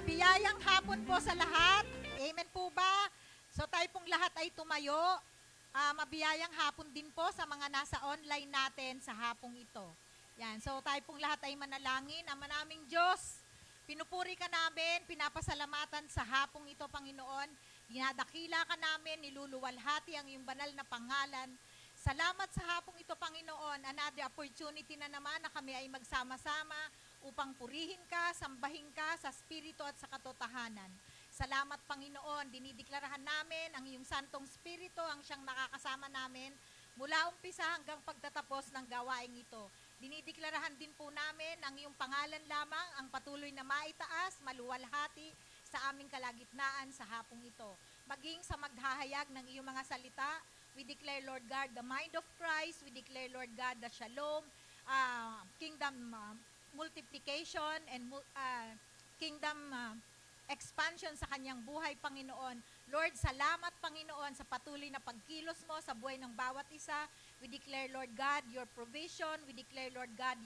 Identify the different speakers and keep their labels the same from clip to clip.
Speaker 1: Mabiyayang hapon po sa lahat. Amen po ba? So tayo pong lahat ay tumayo. Mabiyayang hapon din po sa mga nasa online natin sa hapong ito. Yan. So tayo pong lahat ay manalangin. Ama naming Diyos, pinupuri ka namin, pinapasalamatan sa hapong ito, Panginoon. Dinadakila ka namin, niluluwalhati ang iyong banal na pangalan. Salamat sa hapong ito, Panginoon. Another opportunity na naman na kami ay magsama-sama upang purihin ka, sambahin ka sa spirito at sa katotohanan. Salamat, Panginoon. Dinideklarasyon namin ang iyong Santong Spirito ang siyang nakakasama namin mula umpisa hanggang pagtatapos ng gawaing ito. Dinideklarasyon din po namin ang iyong pangalan lamang ang patuloy na maitaas, maluwalhati sa aming kalagitnaan sa hapong ito. Maging sa maghahayag ng iyong mga salita, we declare, Lord God, the mind of Christ. We declare, Lord God, the shalom, kingdom multiplication, and kingdom expansion sa kanyang buhay, Panginoon. Lord, salamat, Panginoon, sa patuloy na pagkilos mo sa buhay ng bawat isa. We declare, Lord God, your provision. We declare, Lord God,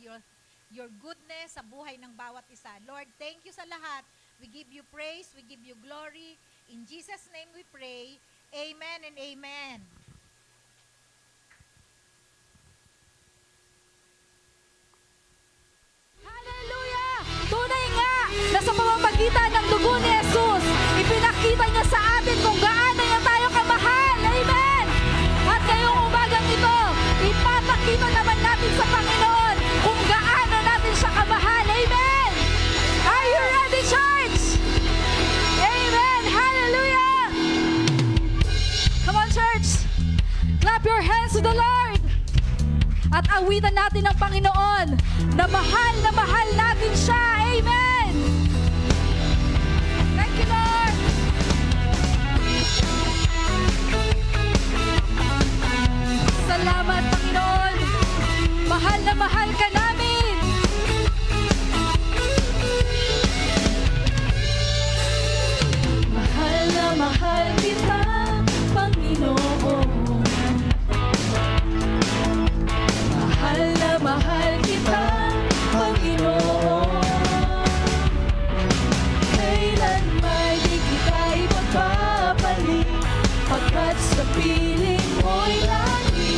Speaker 1: your goodness sa buhay ng bawat isa. Lord, thank you sa lahat. We give you praise. We give you glory. In Jesus' name we pray. Amen and amen.
Speaker 2: Hallelujah! Tunay nga na sa pamamagitan ng dugo ni Jesus, ipinakita niya sa atin kung gaano niya tayo kamahal. Amen! At ngayong umagang ito, ipapakita naman natin sa Panginoon kung gaano natin siya kamahal. Amen! Are you ready, church? Amen! Hallelujah! Come on, church! Clap your hands to the Lord! At awitan natin ng Panginoon na mahal natin siya. Amen! Thank you, Lord! Salamat, Panginoon! Mahal na mahal ka namin! Mahal na mahal kita, Panginoon. Mahal na mahal kita, Panginoon. Kailan may di kita ipagpapalit, pagkat sa piling mo'y lagi.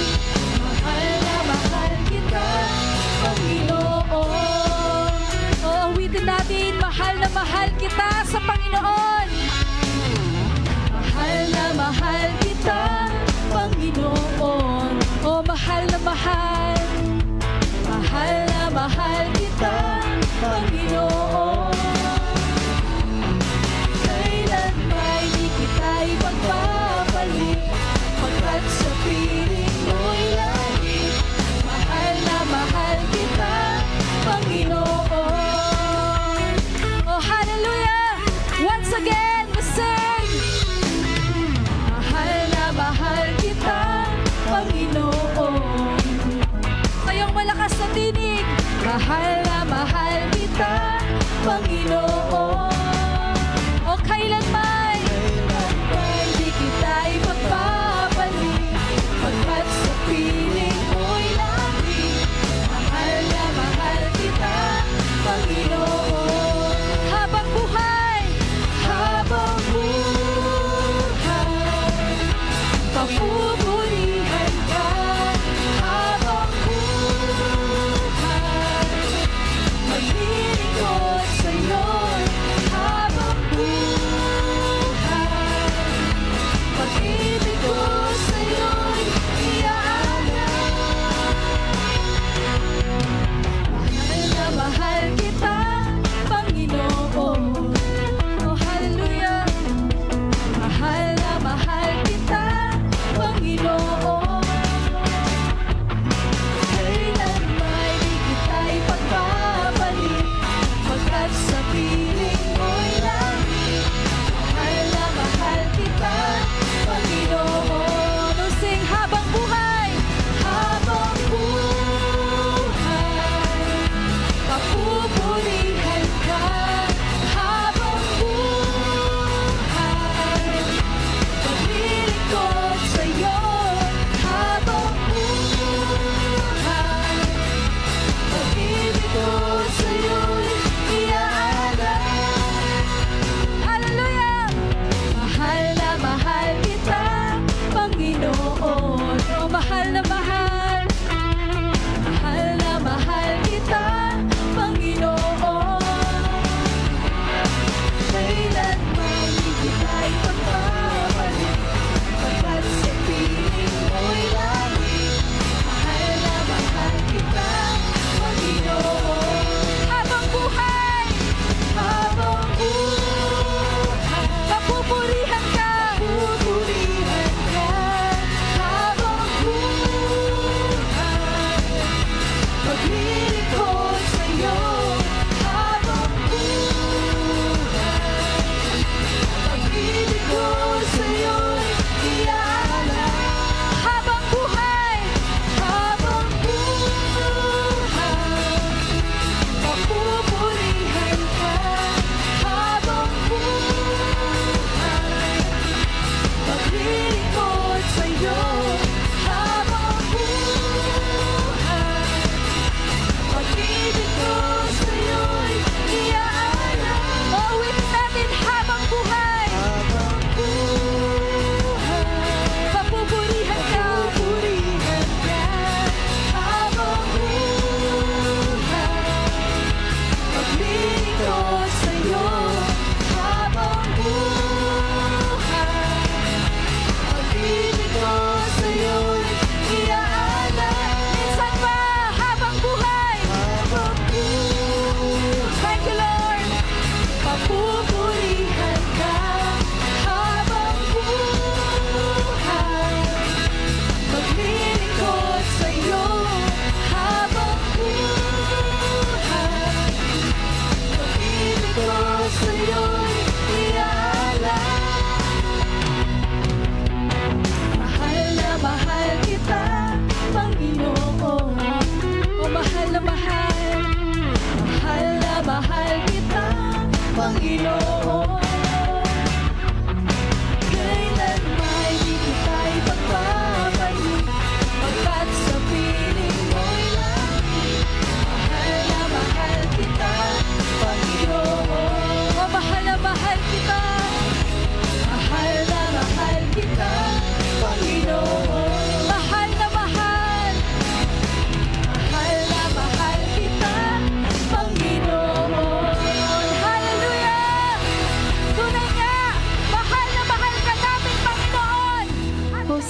Speaker 2: Mahal na mahal kita, Panginoon. O, awitin natin, mahal na mahal kita sa Panginoon. Mahal na mahal kita, Panginoon. O, mahal na mahal. Mahal na mahal kita, Panginoon. Kailan may di kita ipagpapalit, pagkat sa piling mo'y lagi. Mahal na mahal kita, Panginoon. Oh, hallelujah! Once again, we sing. Mahal na mahal kita, Panginoon. Ngayong malakas na tinig, mahal na mahal kita, Panginoon. O kailan may di kita ipagpapalit, pagkat sa piling mo'y lagi. Mahal na mahal kita, Panginoon. Habang buhay, papupurihan ka. Habang buhay, maglilingkod sa'yo.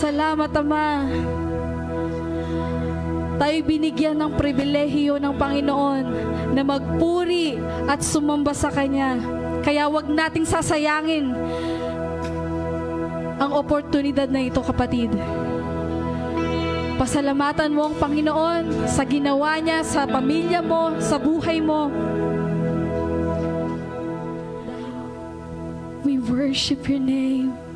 Speaker 2: Salamat, Ama. Tayo binigyan ng pribilehiyo ng Panginoon na magpuri at sumamba sa Kanya. Kaya wag nating sasayangin ang oportunidad na ito, kapatid. Pasalamatan mo ang Panginoon sa ginawa niya sa pamilya mo, sa buhay mo. We worship your name.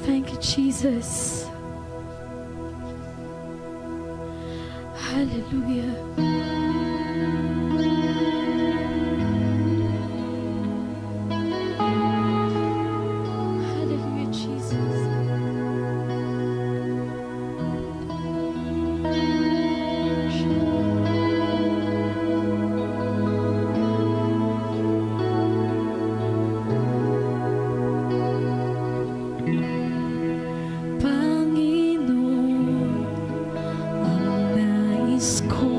Speaker 2: Thank you, Jesus. Hallelujah. Hallelujah, Jesus. Panginoon, ang nais ko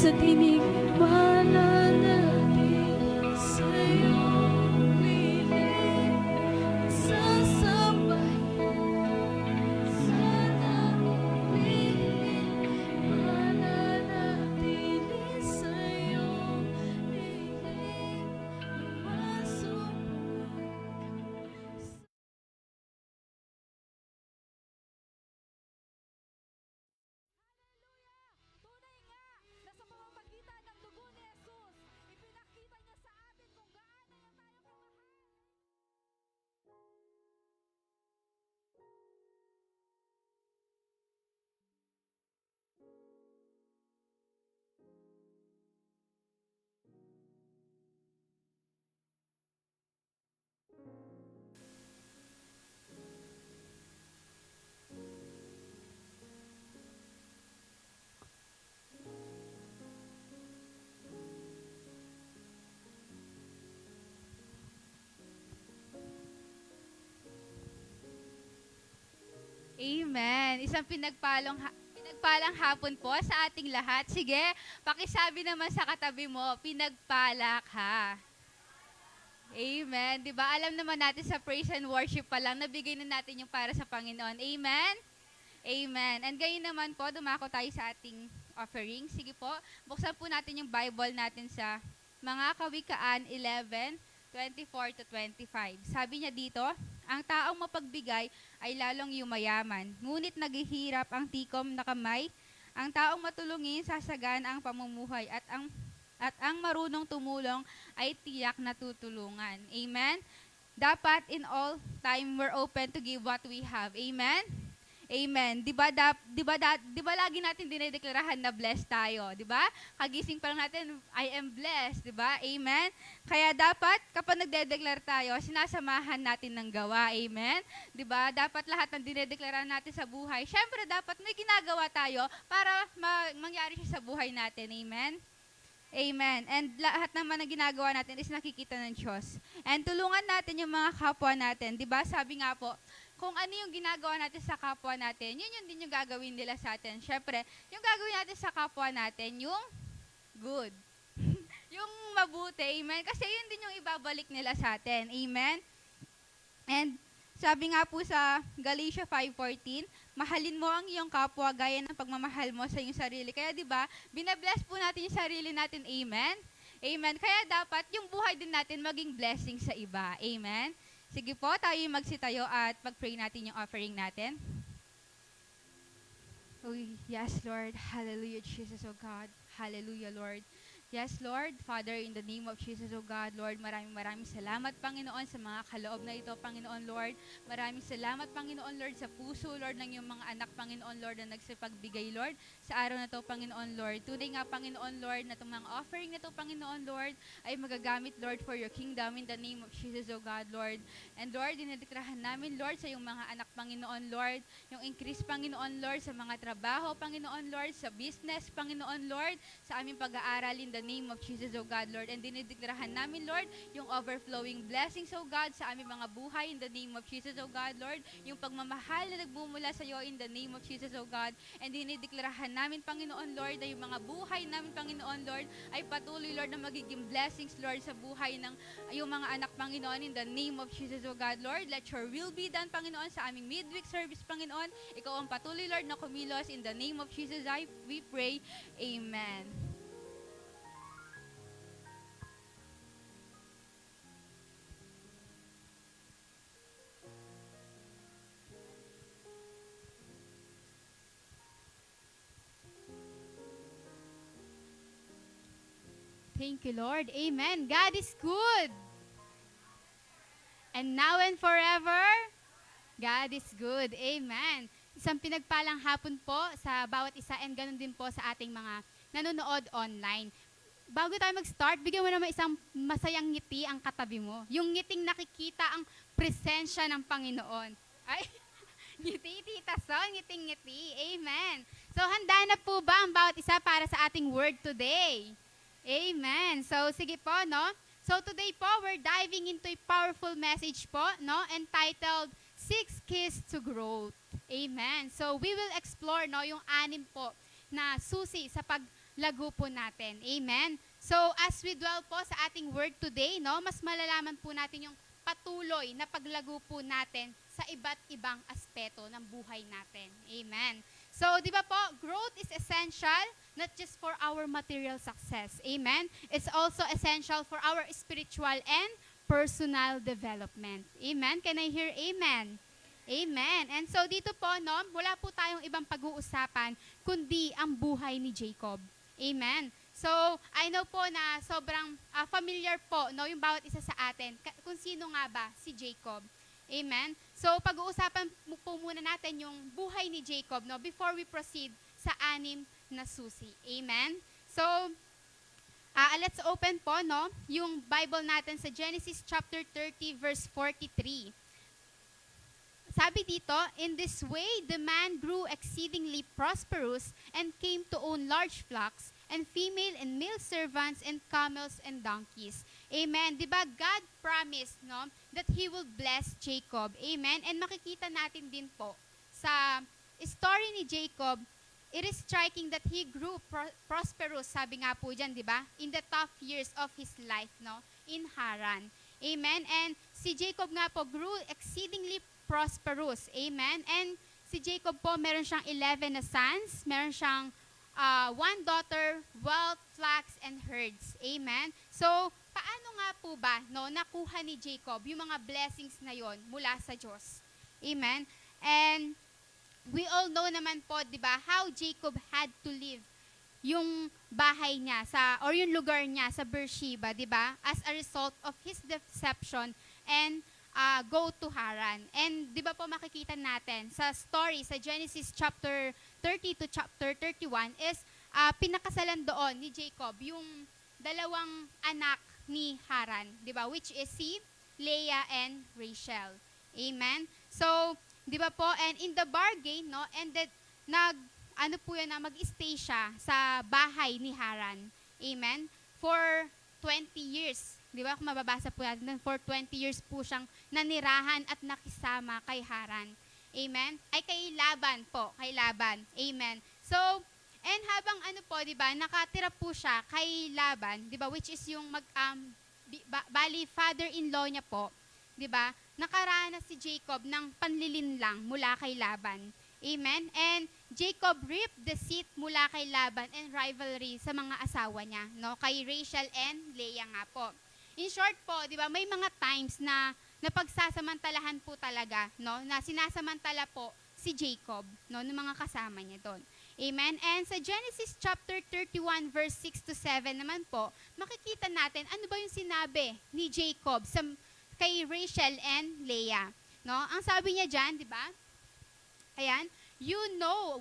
Speaker 2: sa tinig mananatili sa'yo piling sasabay sa piling mananatili sa'yo piling masubok. Tunay nga na sa pamamagitan ng dugo ni Jesus, ipinakita niya sa atin kung gaano niya tayo kamahal.
Speaker 3: Amen. Isang pinagpalang hapon po sa ating lahat. Sige, pakisabi naman sa katabi mo, pinagpala ka. Amen. 'Di ba? Alam naman natin sa praise and worship pa lang, nabigay na natin yung para sa Panginoon. Amen. Amen. And gayon naman po, dumako tayo sa ating offering. Sige po, buksan po natin yung Bible natin sa mga Kawikaan 11:24 to 25. Sabi niya dito, ang taong mapagbigay ay lalong yumayaman, ngunit naghihirap ang tikom na kamay. Ang taong matulungin sasagan ang pamumuhay at ang marunong tumulong ay tiyak na tutulungan. Amen? Dapat in all time we're open to give what we have. Amen? Amen. 'Di ba lagi natin dinedeklarahan na blessed tayo, 'di ba? Kagising pa lang natin, I am blessed, 'di ba? Amen. Kaya dapat kapag nagdedeklar tayo, sinasamahan natin ng gawa. Amen. 'Di ba? Dapat lahat ng dinedeklara natin sa buhay, syempre dapat may ginagawa tayo para mangyari siya sa buhay natin. Amen. Amen. And lahat naman ng ginagawa natin is nakikita ng Diyos. And tulungan natin yung mga kapwa natin. 'Di ba? Sabi nga po, kung ano yung ginagawa natin sa kapwa natin, yun din yung gagawin nila sa atin. Syempre, yung gagawin natin sa kapwa natin, yung good. Yung mabuti, amen? Kasi yun din yung ibabalik nila sa atin, amen? And sabi nga po sa Galatia 5:14, mahalin mo ang iyong kapwa gaya ng pagmamahal mo sa iyong sarili. Kaya 'di ba, binabless po natin yung sarili natin, amen? Amen. Kaya dapat yung buhay din natin maging blessing sa iba, amen? Sige po, tayo magsitayo at pag-pray natin yung offering natin. Oh, yes, Lord. Hallelujah, Jesus, oh God. Hallelujah, Lord. Yes, Lord, Father, in the name of Jesus, oh God, Lord, maraming salamat, Panginoon, sa mga kaloob na ito, Panginoon, Lord. Maraming salamat, Panginoon, Lord, sa puso, Lord, ng iyong mga anak, Panginoon, Lord, na nagsipagbigay, Lord, sa araw na ito, Panginoon, Lord. Tunay nga, Panginoon, Lord, na itong mga offering na ito, Panginoon, Lord, ay magagamit, Lord, for your kingdom, in the name of Jesus, oh God, Lord. And Lord, dinedikrahan namin, Lord, sa iyong mga anak, Panginoon, Lord, yung increase, Panginoon, Lord, sa mga trabaho, Panginoon, Lord, sa business, Panginoon, Lord, sa aming pag-aaral, in the name of Jesus, oh God, Lord. And dinedikrahan namin, Lord, yung overflowing blessings, oh God, sa aming mga buhay, in the name of Jesus, oh God, Lord. Yung pagmamahal na nagbumula sa iyo, in the name of Jesus, oh God. And dinedikrahan namin, Panginoon, Lord, na yung mga buhay namin, Panginoon, Lord, ay patuloy, Lord, na magiging blessings, Lord, sa buhay ng yung mga anak, Panginoon, in the name of Jesus, oh God, Lord. Let your will be done, Panginoon, sa aming midweek service, Panginoon. Ikaw ang patuloy, Lord, na kumilos. In the name of Jesus, we pray. Amen. Thank you, Lord. Amen. God is good. And now and forever, God is good. Amen. Isang pinagpalang hapon po sa bawat isa and ganun din po sa ating mga nanonood online. Bago tayo mag-start, bigyan mo naman isang masayang ngiti ang katabi mo. Yung ngiting nakikita ang presensya ng Panginoon. Ay, ngiti, Tita Son, ngiting-ngiti. Amen. So, handa na po ba ang bawat isa para sa ating word today? Amen. So, sige po, no? So, today po, we're diving into a powerful message po, no? Entitled, 6 Keys to Growth. Amen. So, we will explore, no, yung 6 po na susi sa lago po natin. Amen? So, as we dwell po sa ating word today, no, mas malalaman po natin yung patuloy na paglago po natin sa iba't ibang aspeto ng buhay natin. Amen. So, di ba po, growth is essential not just for our material success. Amen. It's also essential for our spiritual and personal development. Amen. Can I hear amen? Amen. And so dito po, no, wala po tayong ibang pag-uusapan kundi ang buhay ni Jacob. Amen. So, I know po na sobrang familiar po, no, yung bawat isa sa atin. Kung sino nga ba si Jacob. Amen. So, pag-uusapan po muna natin yung buhay ni Jacob, no, before we proceed sa 6 na susi. Amen. So, let's open po, no, yung Bible natin sa Genesis chapter 30 verse 43. Sabi dito, in this way, the man grew exceedingly prosperous and came to own large flocks and female and male servants and camels and donkeys. Amen. Diba God promised, no, that He will bless Jacob. Amen. And makikita natin din po sa story ni Jacob, it is striking that he grew prosperous, sabi nga po dyan, diba? In the tough years of his life, no, in Haran. Amen. And si Jacob nga po grew exceedingly prosperous. Amen. And si Jacob po, meron siyang 11 na sons, meron siyang 1 daughter, wealth, flocks, and herds. Amen. So, paano nga po ba, no, nakuha ni Jacob yung mga blessings na yon mula sa Diyos? Amen. And we all know naman po, di ba, how Jacob had to live yung bahay niya or yung lugar niya sa Beersheba, di ba, as a result of his deception and go to Haran. And di ba po makikita natin sa story sa Genesis chapter 30 to chapter 31 is pinakasalan doon ni Jacob yung dalawang anak ni Haran, di ba, which is si Leah and Rachel. Amen. So, di ba po, and in the bargain, no, and then mag-stay siya sa bahay ni Haran. Amen. For 20 years. Di ba? Kung mababasa po natin, for 20 years po siyang nanirahan at nakisama kay Haran. Amen? Ay kay Laban po, kay Laban. Amen. So, and habang di ba, nakatira po siya kay Laban, di ba, which is yung bali father-in-law niya po, di ba, nakaranas si Jacob ng panlilinlang mula kay Laban. Amen? And Jacob reaped deceit mula kay Laban and rivalry sa mga asawa niya, no? Kay Rachel and Leah nga po. In short po, di ba, may mga times na napagsasamantalahan po talaga, no? Na sinasamantala po si Jacob, no? Ng mga kasama niya doon. Amen? And sa Genesis chapter 31 verse 6 to 7 naman po, makikita natin ano ba yung sinabi ni Jacob kay Rachel and Leah. No? Ang sabi niya dyan, di ba? Ayan, you know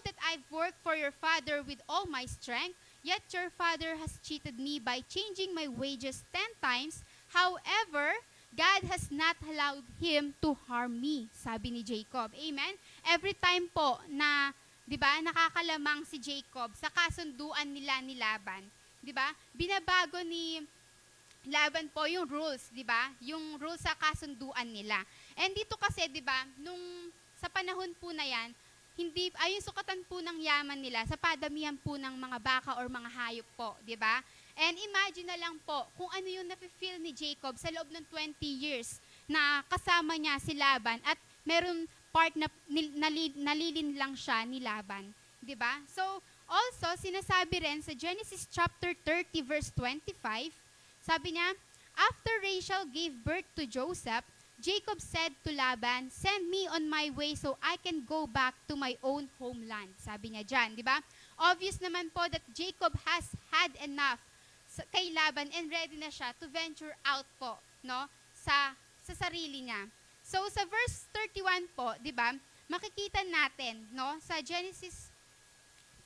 Speaker 3: that I've worked for your father with all my strength, yet your father has cheated me by changing my wages 10 times. However, God has not allowed him to harm me, sabi ni Jacob. Amen? Every time po na, di ba, nakakalamang si Jacob sa kasunduan nila ni Laban, di ba, binabago ni Laban po yung rules, di ba? Yung rules sa kasunduan nila. And dito kasi, di ba, sa panahon po na yan, yung sukatan po ng yaman nila sa padamihan po ng mga baka or mga hayop po, di ba? And imagine na lang po kung ano yung nafe-feel ni Jacob sa loob ng 20 years na kasama niya si Laban at meron part na nalilin lang siya ni Laban, di ba? So, also, sinasabi rin sa Genesis chapter 30 verse 25, sabi niya, after Rachel gave birth to Joseph, Jacob said to Laban, send me on my way so I can go back to my own homeland. Sabi niya dyan, di ba? Obvious naman po that Jacob has had enough kay Laban and ready na siya to venture out po, no? Sa sarili niya. So sa verse 31 po, di ba? Makikita natin, no? Sa Genesis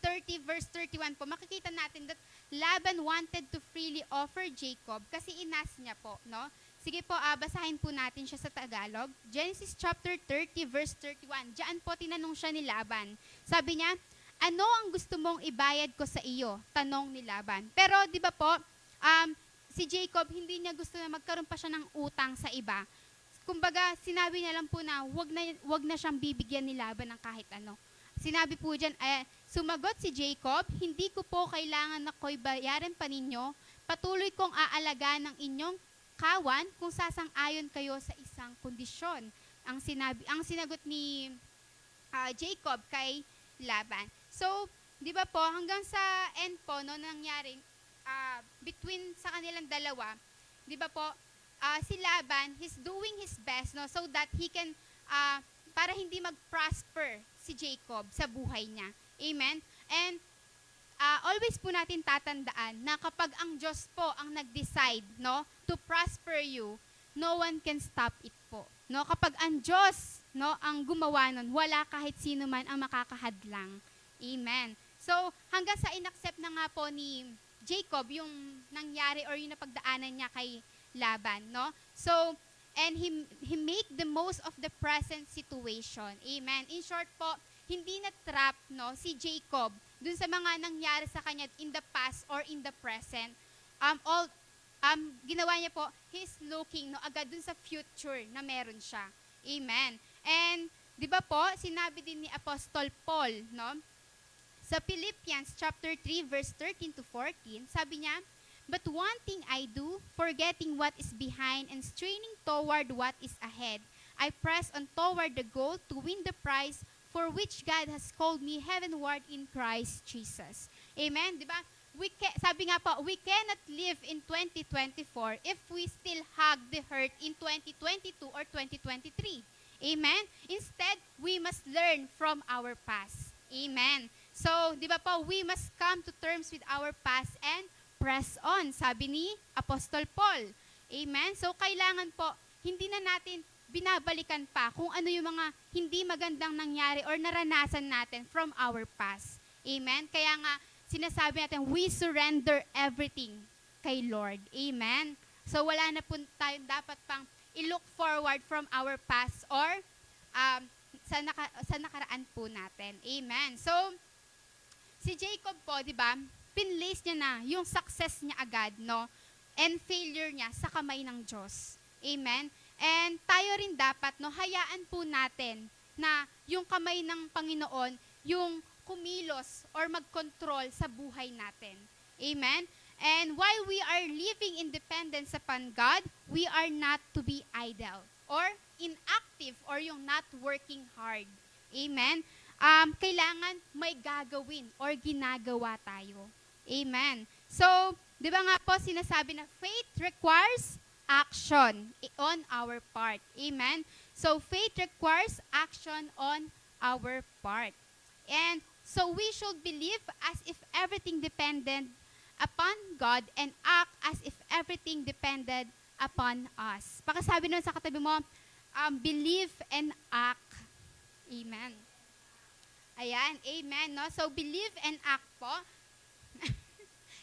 Speaker 3: 30 verse 31 po, makikita natin that Laban wanted to freely offer Jacob kasi inas niya po, no? Sige po, basahin po natin siya sa Tagalog. Genesis chapter 30 verse 31. Diyan po tinanong siya ni Laban. Sabi niya, ano ang gusto mong ibayad ko sa iyo? Tanong ni Laban. Pero di ba po, si Jacob, hindi niya gusto na magkaroon pa siya ng utang sa iba. Kumbaga, sinabi niya lang po na wag na siyang bibigyan ni Laban ng kahit ano. Sinabi po dyan, Sumagot si Jacob, hindi ko po kailangan na ko'y bayaran pa ninyo. Patuloy kong aalagaan ng inyong kawan kung sasang-ayon kayo sa isang kondisyon. Ang sinagot ni Jacob kay Laban. So, di ba po, hanggang sa end po, no, nangyari, between sa kanilang dalawa, di ba po, si Laban, he's doing his best, no, so that he can, para hindi mag-prosper si Jacob sa buhay niya. Amen? And always po natin tatandaan na kapag ang Diyos po ang nag-decide, no, to prosper you, no one can stop it po. No, kapag ang Diyos, no, ang gumawa nun, wala kahit sino man ang makakahadlang. Amen. So, hanggang sa inaccept na nga po ni Jacob yung nangyari or yung napagdaanan niya kay Laban, no? So, and he make the most of the present situation. Amen. In short po, hindi na trap, no, si Jacob dun sa mga nangyari sa kanya in the past or in the present. Ginawa niya po, he's looking, no, agad dun sa future na meron siya. Amen. And, di ba po, sinabi din ni Apostol Paul, no, sa Philippians chapter 3, verse 13 to 14, sabi niya, "But one thing I do, forgetting what is behind and straining toward what is ahead, I press on toward the goal to win the prize for which God has called me heavenward in Christ Jesus." Amen? Di ba? Sabi nga po, we cannot live in 2024 if we still hug the hurt in 2022 or 2023. Amen? Instead, we must learn from our past. Amen? So, di ba po, we must come to terms with our past and press on, sabi ni Apostol Paul. Amen? So, kailangan po, hindi na natin binabalikan pa kung ano yung mga hindi magandang nangyari or naranasan natin from our past. Amen? Kaya nga, sinasabi natin, we surrender everything kay Lord. Amen? So, wala na po tayong dapat pang i-look forward from our past or sa nakaraan po natin. Amen? So, si Jacob po, di ba, pinlace niya na yung success niya agad, no? And failure niya sa kamay ng Diyos. Amen? And tayo rin dapat, no, hayaan po natin na yung kamay ng Panginoon, yung kumilos or mag-control sa buhay natin. Amen? And while we are living in dependence upon God, we are not to be idle or inactive or yung not working hard. Amen? Kailangan may gagawin or ginagawa tayo. Amen? So, di ba nga po sinasabi na faith requires action on our part. Amen? So, faith requires action on our part. And so, we should believe as if everything depended upon God and act as if everything depended upon us. Pakisabi nun sa katabi mo, believe and act. Amen. Ayan, amen, no? So, believe and act po.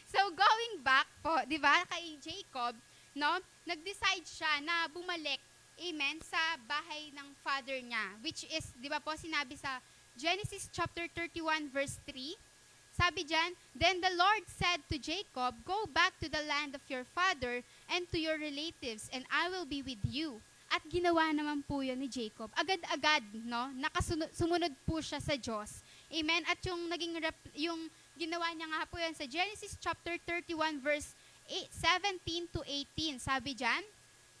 Speaker 3: So, going back po, di ba, kay Jacob, no, nag-decide siya na bumalik, amen, sa bahay ng father niya, which is, di ba po, sinabi sa Genesis chapter 31, verse 3, sabi dyan, "Then the Lord said to Jacob, go back to the land of your father and to your relatives, and I will be with you." At ginawa naman po yun ni Jacob. Agad-agad, no, sumunod po siya sa Diyos. Amen? At yung yung ginawa niya nga po yan sa Genesis chapter 31, verse 17 to 18. Sabi dyan,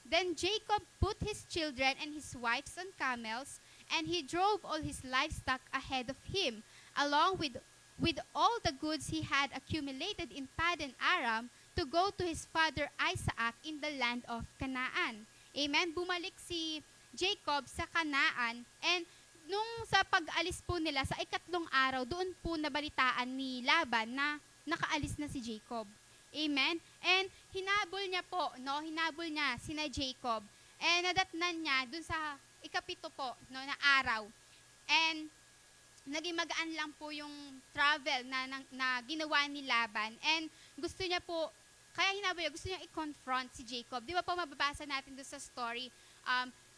Speaker 3: "Then Jacob put his children and his wives on camels, and he drove all his livestock ahead of him, along with all the goods he had accumulated in Paddan Aram, to go to his father Isaac in the land of Canaan." Amen? Bumalik si Jacob sa Canaan, and nung sa pag-alis po nila, sa ikatlong araw, doon po nabalitaan ni Laban na nakaalis na si Jacob. Amen? And hinabol niya po, no? Hinabol niya sina Jacob. And nadatnan niya doon sa ikapito po, no, na araw. And naging magaan lang po yung travel na ginawa ni Laban. And gusto niya po, kaya hinabol niya, gusto niya i-confront si Jacob. Di ba po mababasa natin doon sa story,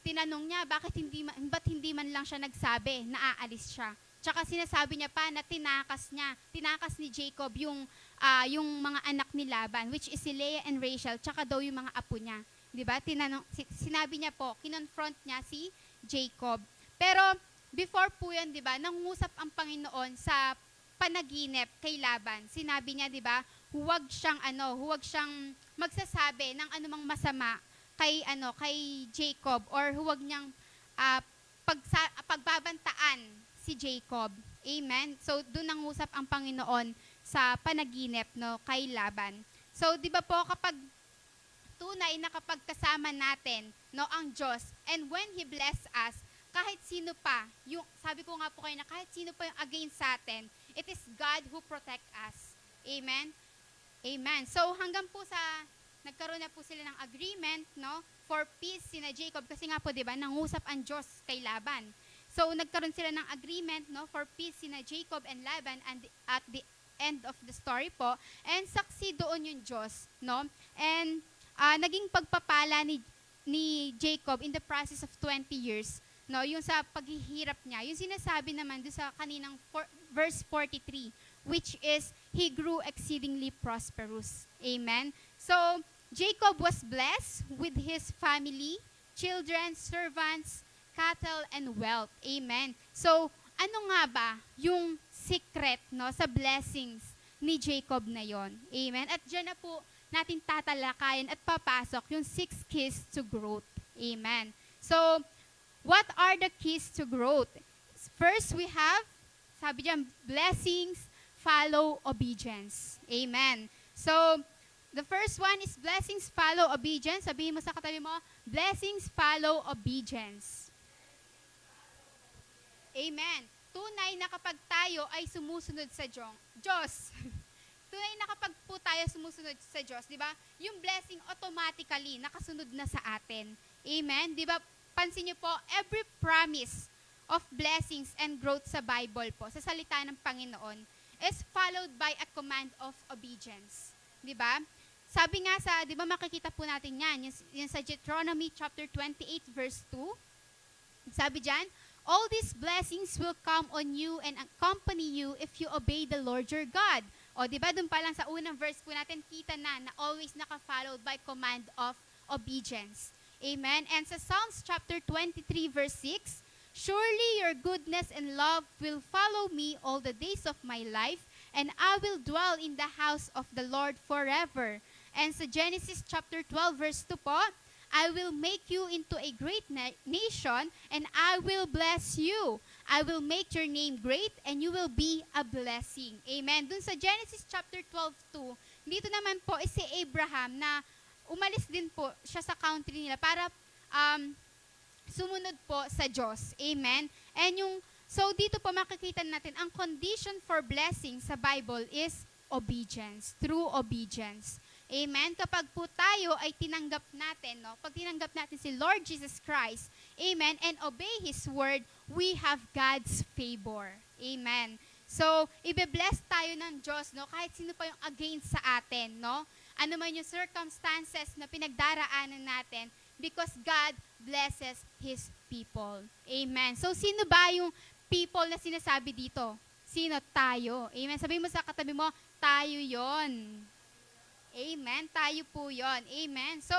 Speaker 3: tinanong niya, ba't hindi man lang siya nagsabi na aalis siya. Tsaka sinasabi niya pa na tinakas ni Jacob yung mga anak ni Laban, which is si Leah and Rachel, tsaka daw yung mga apo niya. Di ba? Sinabi niya po, kinonfront niya si Jacob. Pero before po yan, di ba, nangusap ang Panginoon sa panaginip kay Laban. Sinabi niya, 'di ba, huwag siyang magsasabi ng anumang masama kay Jacob, or huwag niyang pagbabantaan si Jacob. Amen. So doon nangusap ang Panginoon sa panaginip, no, kay Laban. So 'di ba po, kapag tunay na kapag kasama natin, no, ang Diyos, and when He bless us, kahit sino pa, yung sabi ko nga po kayo na kahit sino pa yung against sa atin, it is God who protect us. Amen. Amen. So hanggang po sa nagkaroon na po sila ng agreement, no, for peace sina Jacob, kasi nga po 'di ba, nangusap ang Diyos kay Laban. So nagkaroon sila ng agreement, no, for peace sina Jacob and Laban, and at the end of the story po, and saksi doon yung Diyos, no? And naging pagpapala ni Jacob in the process of 20 years, no, yung sa paghihirap niya, yung sinasabi naman doon sa kaninang verse 43, which is, he grew exceedingly prosperous. Amen? So, Jacob was blessed with his family, children, servants, cattle, and wealth. Amen? So, ano nga ba yung secret, no, sa blessings ni Jacob na yon? Amen? At dyan na po natin tatalakayin at papasok yung 6 keys to growth. Amen? So, what are the keys to growth? First, we have, sabi dyan, blessings follow obedience. Amen. So, the first one is blessings follow obedience. Sabihin mo sa katabi mo, blessings follow obedience. Amen. Tunay na kapag tayo ay sumusunod sa Diyos, tunay na kapag po tayo sumusunod sa Diyos, di ba, yung blessing automatically nakasunod na sa atin. Amen? Di ba, pansin niyo po, every promise of blessings and growth sa Bible po, sa salita ng Panginoon, is followed by a command of obedience. Di ba? Sabi nga sa, di ba makikita po natin yan, yung sa Deuteronomy chapter 28 verse 2, sabi dyan, all these blessings will come on you and accompany you if you obey the Lord your God. O, di ba, doon pa lang sa unang verse po natin, kita na always naka-followed by command of obedience. Amen? And sa Psalms chapter 23 verse 6, surely your goodness and love will follow me all the days of my life, and I will dwell in the house of the Lord forever. And sa Genesis chapter 12 verse 2 po, I will make you into a great nation, and I will bless you. I will make your name great, and you will be a blessing. Amen. Dun sa Genesis chapter 12:2, dito naman po is si Abraham na umalis din po siya sa country nila para sumunod po sa Diyos. Amen. And so dito po makikita natin, ang condition for blessing sa Bible is obedience, true obedience. Amen? Kapag po tayo ay tinanggap natin, no? Pag tinanggap natin si Lord Jesus Christ, amen, and obey His word, we have God's favor. Amen. So, ibe-bless tayo ng Diyos, no? Kahit sino pa yung against sa atin, no? Ano man yung circumstances na pinagdaraanan natin, because God blesses His people. Amen. So, sino ba yung people na sinasabi dito? Sino? Tayo. Amen. Sabihin mo sa katabi mo, tayo yon. Amen. Tayo po yon. Amen. So,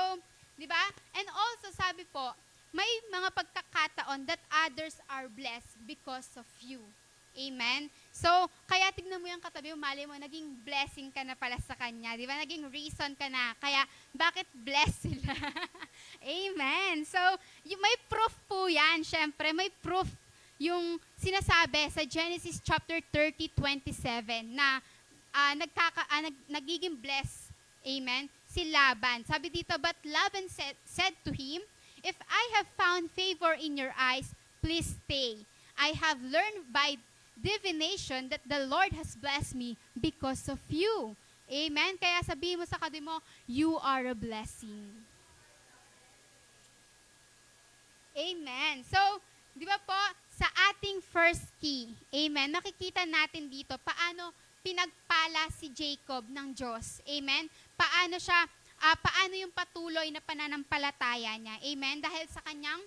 Speaker 3: di ba? And also, sabi po, may mga pagkakataon that others are blessed because of you. Amen. So, kaya tignan mo yung katabi mo, mali mo, naging blessing ka na pala sa kanya. Di ba? Naging reason ka na. Kaya, bakit blessed sila? Amen. So, may proof po yan. Siyempre, may proof yung sinasabi sa Genesis chapter 30:27 na nagiging blessed. Amen. Si Laban. Sabi dito, but Laban said to him, if I have found favor in your eyes, please stay. I have learned by divination that the Lord has blessed me because of you. Amen. Kaya sabihin mo sa katabi mo, you are a blessing. Amen. So, di ba po, sa ating first key, amen, makikita natin dito paano pinagpala si Jacob ng Diyos. Amen? Paano yung patuloy na pananampalataya niya. Amen? Dahil sa kanyang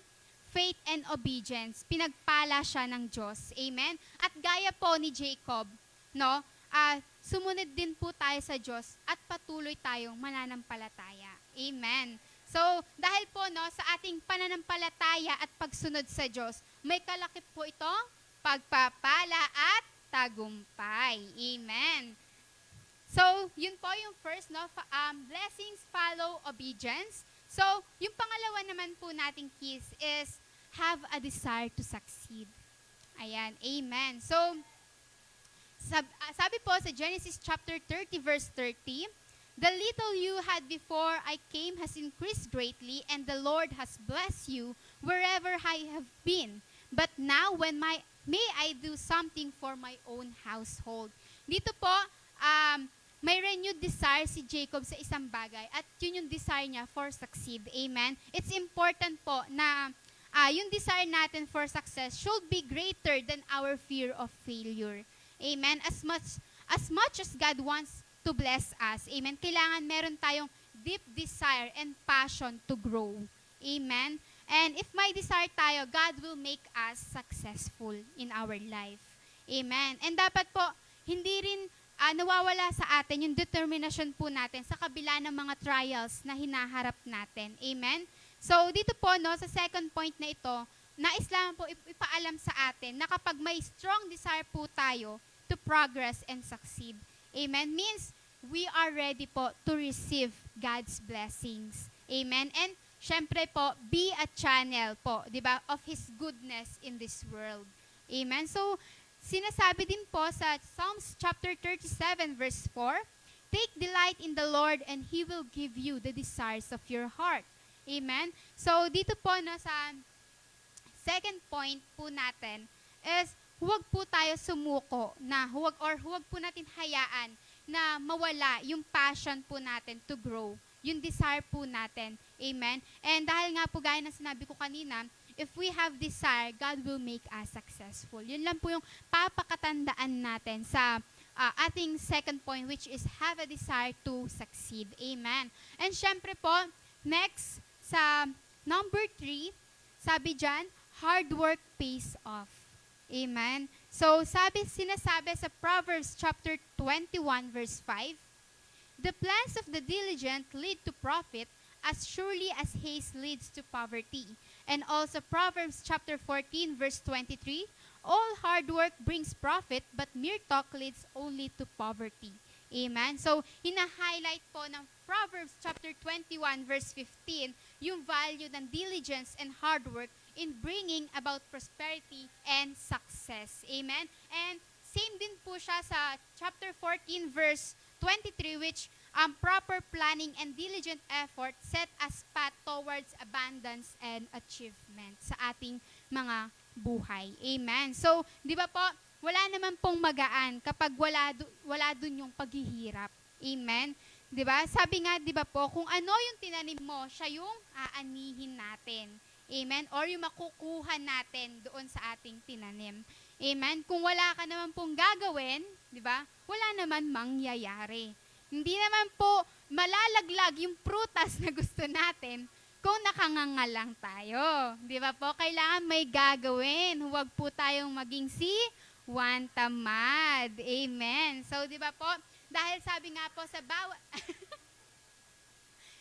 Speaker 3: faith and obedience, pinagpala siya ng Diyos. Amen? At gaya po ni Jacob, no, sumunod din po tayo sa Diyos at patuloy tayong mananampalataya. Amen? So, dahil po, no, sa ating pananampalataya at pagsunod sa Diyos, may kalakip po itong pagpapala at tagumpay. Amen. So, yun po yung first, no? Blessings follow obedience. So, yung pangalawa naman po nating keys is have a desire to succeed. Ayan, amen. So, sabi po sa Genesis chapter 30 verse 30, the little you had before I came has increased greatly, and the Lord has blessed you wherever I have been. But now, may I do something for my own household. Dito po, may renewed desire si Jacob sa isang bagay, at yun yung desire niya for succeed. Amen? It's important po na yung desire natin for success should be greater than our fear of failure. Amen? As much as God wants to bless us, amen, kailangan meron tayong deep desire and passion to grow. Amen? And if may desire tayo, God will make us successful in our life. Amen? And dapat po, hindi rin nawawala sa atin yung determination po natin sa kabila ng mga trials na hinaharap natin. Amen? So, dito po, no, sa second point na ito, nais lang po ipaalam sa atin na kapag may strong desire po tayo to progress and succeed, amen, means we are ready po to receive God's blessings. Amen? And, syempre po, be a channel po, di ba, of His goodness in this world. Amen? So, sinasabi din po sa Psalms chapter 37 verse 4, take delight in the Lord and He will give you the desires of your heart. Amen? So, dito po na sa second point po natin is huwag po tayo sumuko na huwag po natin hayaan na mawala yung passion po natin to grow, yung desire po natin. Amen? And dahil nga po gaya ng sinabi ko kanina, if we have desire, God will make us successful. Yun lang po yung papakatandaan natin sa ating second point, which is have a desire to succeed. Amen? And syempre po, next, sa number 3, sabi dyan, hard work pays off. Amen? So, sinasabi sa Proverbs chapter 21 verse 5, the plans of the diligent lead to profit as surely as haste leads to poverty. And also Proverbs chapter 14 verse 23, all hard work brings profit, but mere talk leads only to poverty. Amen? So, hina-highlight po ng Proverbs chapter 21 verse 15 yung value ng diligence and hard work in bringing about prosperity and success. Amen? And same din po siya sa chapter 14 verse 23, which proper planning and diligent effort set us path towards abundance and achievement sa ating mga buhay. Amen? So, di ba po, wala naman pong magaan kapag wala dun yung paghihirap. Amen? Di ba? Sabi nga, di ba po, kung ano yung tinanim mo, siya yung aanihin natin. Amen? Or yung makukuha natin doon sa ating tinanim. Amen? Kung wala ka naman pong gagawin, di ba? Wala naman mangyayari. Hindi naman po malalaglag yung prutas na gusto natin kung nakanganga lang tayo. Di ba po? Kailangan may gagawin. Huwag po tayong maging one tamad. Amen. So, di ba po? Dahil sabi nga po sa bawat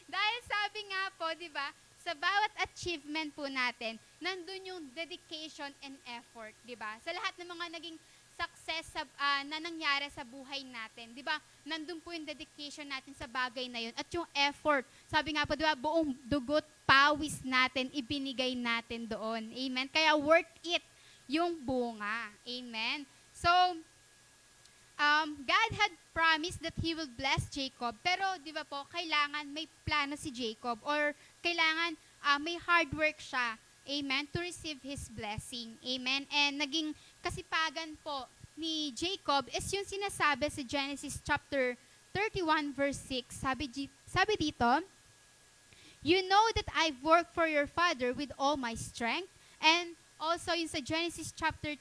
Speaker 3: dahil sabi nga po, di ba, sa bawat achievement po natin, nandun yung dedication and effort, di ba? Sa lahat ng mga naging success na nangyari sa buhay natin, di ba? Nandun po yung dedication natin sa bagay na yun at yung effort. Sabi nga po, di ba, buong dugot, pawis natin, ibinigay natin doon. Amen? Kaya worth it yung bunga. Amen? So, God had promised that He will bless Jacob, pero di ba po, kailangan may plano si Jacob or kailangan may hard work siya, amen, to receive his blessing. Amen? And naging kasipagan po ni Jacob is yung sinasabi sa Genesis chapter 31 verse 6. Sabi dito, you know that I've worked for your father with all my strength. And also yung sa Genesis chapter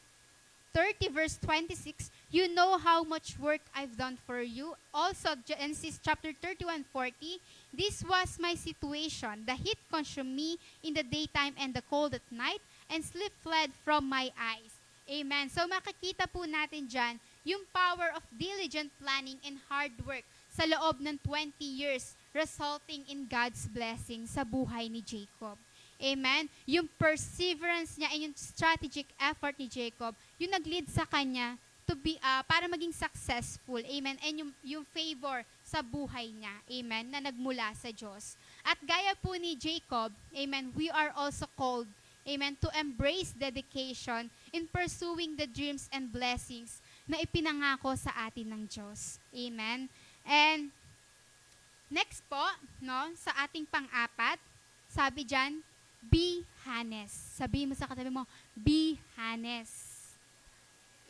Speaker 3: 30 verse 26, you know how much work I've done for you. Also, Genesis chapter 31:40, this was my situation. The heat consumed me in the daytime and the cold at night, and sleep fled from my eyes. Amen. So makikita po natin dyan yung power of diligent planning and hard work sa loob ng 20 years, resulting in God's blessing sa buhay ni Jacob. Amen? Yung perseverance niya and yung strategic effort ni Jacob, yung nag-lead sa kanya to to be para maging successful. Amen. And yung favor sa buhay niya. Amen. Na nagmula sa Diyos. At gaya po ni Jacob, amen, we are also called, amen, to embrace dedication in pursuing the dreams and blessings na ipinangako sa atin ng Diyos. Amen. And next po, no, sa ating pang-apat, sabi diyan, be honest. Sabi mo sa katabi mo, be honest.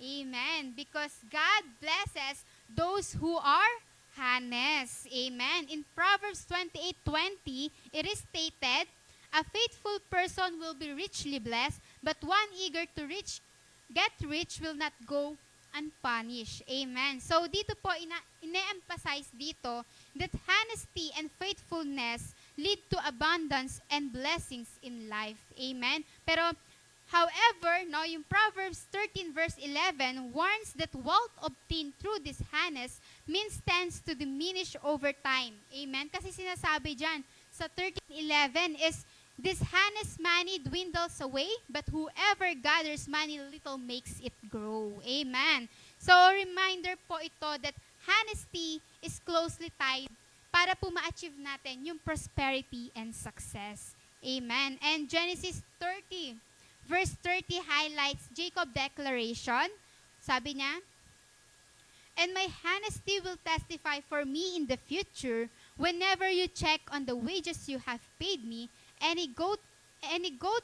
Speaker 3: Amen. Because God blesses those who are honest. Amen. In Proverbs 28:20, it is stated, a faithful person will be richly blessed, but one eager to get rich will not go unpunished. Amen. So dito po, ine-emphasize dito that honesty and faithfulness lead to abundance and blessings in life. Amen. Pero however, no, yung Proverbs 13 verse 11 warns that wealth obtained through dishonest means tends to diminish over time. Amen? Kasi sinasabi dyan sa 13:11 is, dishonest money dwindles away, but whoever gathers money little makes it grow. Amen. So, reminder po ito that honesty is closely tied para po ma-achieve natin yung prosperity and success. Amen. And Genesis 30 Verse 30 highlights Jacob's declaration. Sabi niya, and my honesty will testify for me in the future whenever you check on the wages you have paid me. Any goat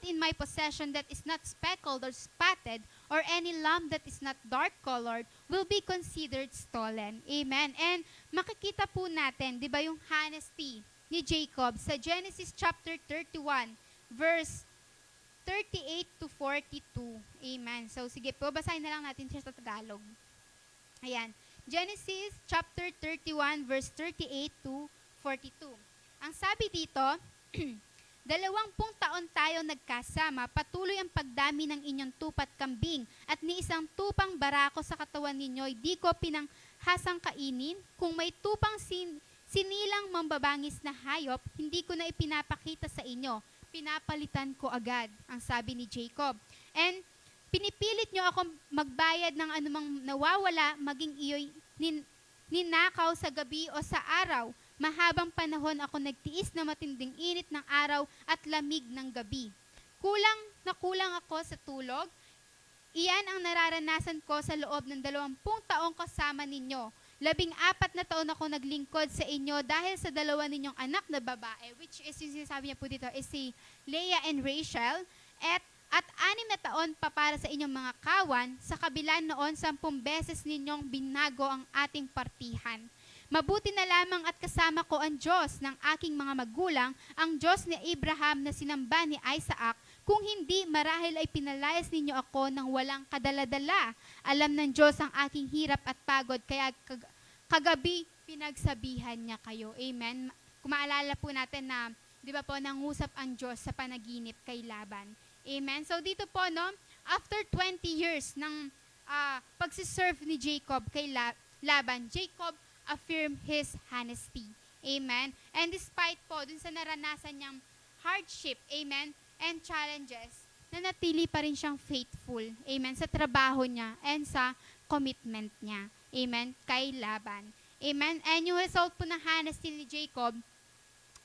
Speaker 3: in my possession that is not speckled or spotted, or any lamb that is not dark-colored, will be considered stolen. Amen. And makikita po natin, di ba, yung honesty ni Jacob sa Genesis chapter 31, verse 38 to 42. Amen. So, sige po, basahin na lang natin siya sa Tagalog. Ayan. Genesis chapter 31, verse 38 to 42. Ang sabi dito, 20 taon tayo nagkasama, patuloy ang pagdami ng inyong tupat kambing, at ni isang tupang barako sa katawan ninyo, di ko pinanghasang kainin. Kung may tupang sinilang mambabangis na hayop, hindi ko na ipinapakita sa inyo. Pinapalitan ko agad, ang sabi ni Jacob. And pinipilit nyo akong magbayad ng anumang nawawala, maging iyo'y ninakaw sa gabi o sa araw. Mahabang panahon ako nagtiis na matinding init ng araw at lamig ng gabi. Kulang na kulang ako sa tulog. Iyan ang nararanasan ko sa loob ng 20 taong kasama ninyo. 14 na taon ako naglingkod sa inyo dahil sa 2 ninyong anak na babae, which is yung sinasabi niya po dito is si Leah and Rachel, at 6 na taon pa para sa inyong mga kawan, sa kabila noon 10 beses ninyong binago ang ating partihan. Mabuti na lamang at kasama ko ang Diyos ng aking mga magulang, ang Diyos ni Abraham na sinamba ni Isaac. Kung hindi, marahil ay pinalayas ninyo ako ng walang kadaladala. Alam ng Diyos ang aking hirap at pagod, kaya kagabi pinagsabihan niya kayo. Amen. Kung maalala po natin na, di ba po, nangusap ang Diyos sa panaginip kay Laban. Amen. So dito po, no, after 20 years ng pagsiserve ni Jacob kay Laban, Jacob affirmed his honesty. Amen. And despite po, dun sa naranasan niyang hardship, amen, and challenges, nanatili pa rin siyang faithful, amen, sa trabaho niya and sa commitment niya, amen, kay Laban. Amen. And yung result po ng honesty ni Jacob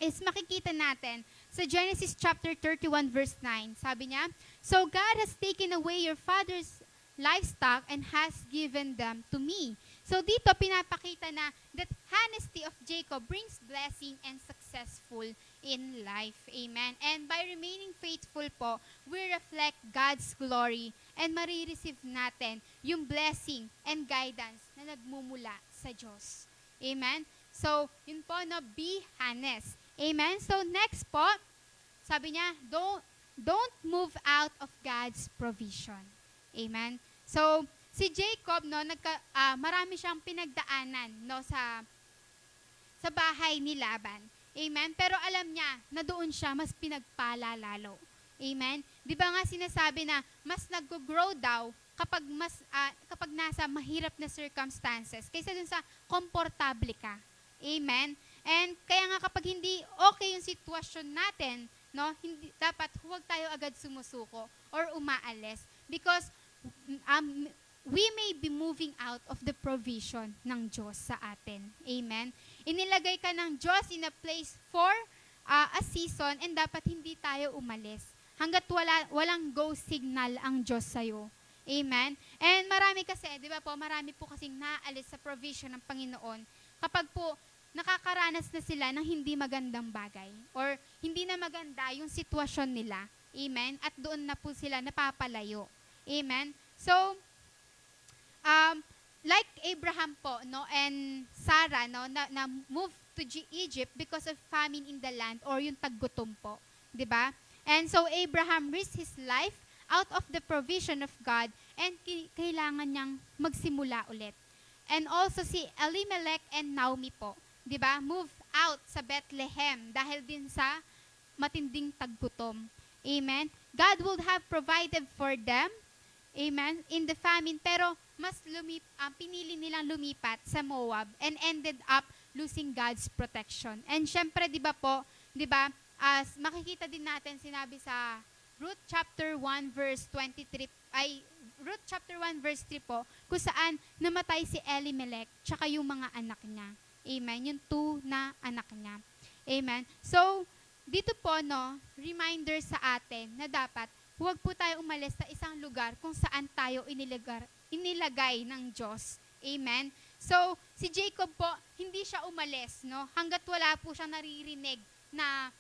Speaker 3: is makikita natin sa Genesis chapter 31 verse 9. Sabi niya, so God has taken away your father's livestock and has given them to me. So dito pinapakita na that honesty of Jacob brings blessing and successful in life. Amen. And by remaining faithful po, we reflect God's glory and marireceive natin yung blessing and guidance na nagmumula sa Diyos. Amen. So, yun po, no, be honest. Amen. So next po, sabi niya, don't move out of God's provision. Amen. So, si Jacob, no, marami siyang pinagdaanan, no, sa bahay ni Laban. Amen. Pero alam niya na doon siya mas pinagpala lalo. Amen. 'Di ba nga sinasabi na mas nag-grow daw kapag nasa mahirap na circumstances kaysa dun sa komportable ka. Amen. And kaya nga kapag hindi okay yung sitwasyon natin, no, huwag tayo agad sumusuko or umaalis because we may be moving out of the provision ng Diyos sa atin. Amen? Inilagay ka ng Diyos in a place for a season and dapat hindi tayo umalis. Hanggat walang go signal ang Diyos sa'yo. Amen? And marami kasi, di ba po, marami po kasing naalis sa provision ng Panginoon kapag po nakakaranas na sila ng hindi magandang bagay or hindi na maganda yung sitwasyon nila. Amen? At doon na po sila napapalayo. Amen? So, like Abraham po, no, and Sarah, no, na moved to Egypt because of famine in the land or yung taggutom po, 'di ba? And so Abraham risked his life out of the provision of God and kailangan niyang magsimula ulit. And also si Elimelech and Naomi po, 'di ba? Moved out sa Bethlehem dahil din sa matinding taggutom. Amen. God would have provided for them, amen, in the famine, pero mas pinili nilang lumipat sa Moab and ended up losing God's protection. And syempre, di ba po, di ba, as makikita din natin sinabi sa Ruth chapter 1 verse 23, Ruth chapter 1 verse 3 po, kung saan namatay si Elimelech tsaka yung mga anak niya. Amen. Yung 2 na anak niya. Amen. So, dito po, no, reminder sa atin na dapat huwag po tayo umalis sa isang lugar kung saan tayo inilagay ng Diyos. Amen? So, si Jacob po, hindi siya umalis, no? Hanggat wala po siyang naririnig na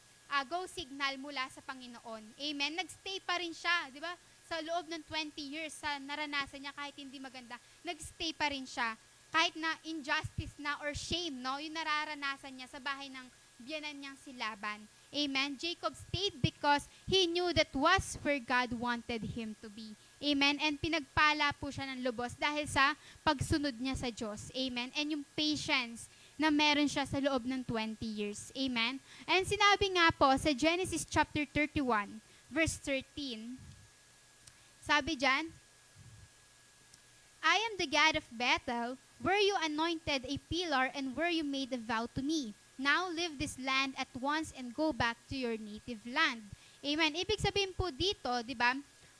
Speaker 3: go signal mula sa Panginoon. Amen? Nagstay pa rin siya, di ba? Sa loob ng 20 years, sa naranasan niya kahit hindi maganda, nagstay pa rin siya. Kahit na injustice na or shame, no? Yung nararanasan niya sa bahay ng biyanan niyang si Laban. Amen. Jacob stayed because he knew that was where God wanted him to be. Amen. And pinagpala po siya ng lubos dahil sa pagsunod niya sa Diyos. Amen. And yung patience na meron siya sa loob ng 20 years. Amen. And sinabi nga po sa Genesis chapter 31, verse 13, sabi dyan, I am the God of Bethel, where you anointed a pillar and where you made a vow to me. Now leave this land at once and go back to your native land. Amen. Ibig sabihin po dito, di ba,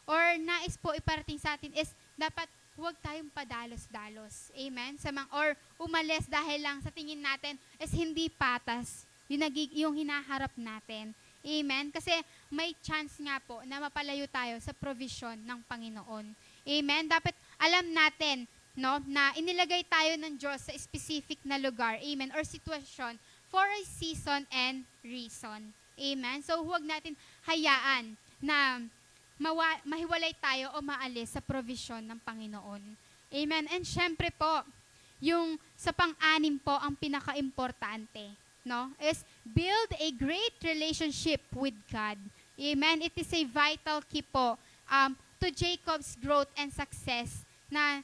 Speaker 3: or nais po iparating sa atin is dapat huwag tayong padalos-dalos. Amen. Or umalis dahil lang sa tingin natin is hindi patas yung hinaharap natin. Amen. Kasi may chance nga po na mapalayo tayo sa provision ng Panginoon. Amen. Dapat alam natin, no, na inilagay tayo ng Diyos sa specific na lugar. Amen. Or sitwasyon for a season and reason. Amen? So, huwag natin hayaan na mahiwalay tayo o maalis sa provision ng Panginoon. Amen? And syempre po, yung sa pang-anim po, ang pinaka-importante, no, is build a great relationship with God. Amen? It is a vital key po to Jacob's growth and success na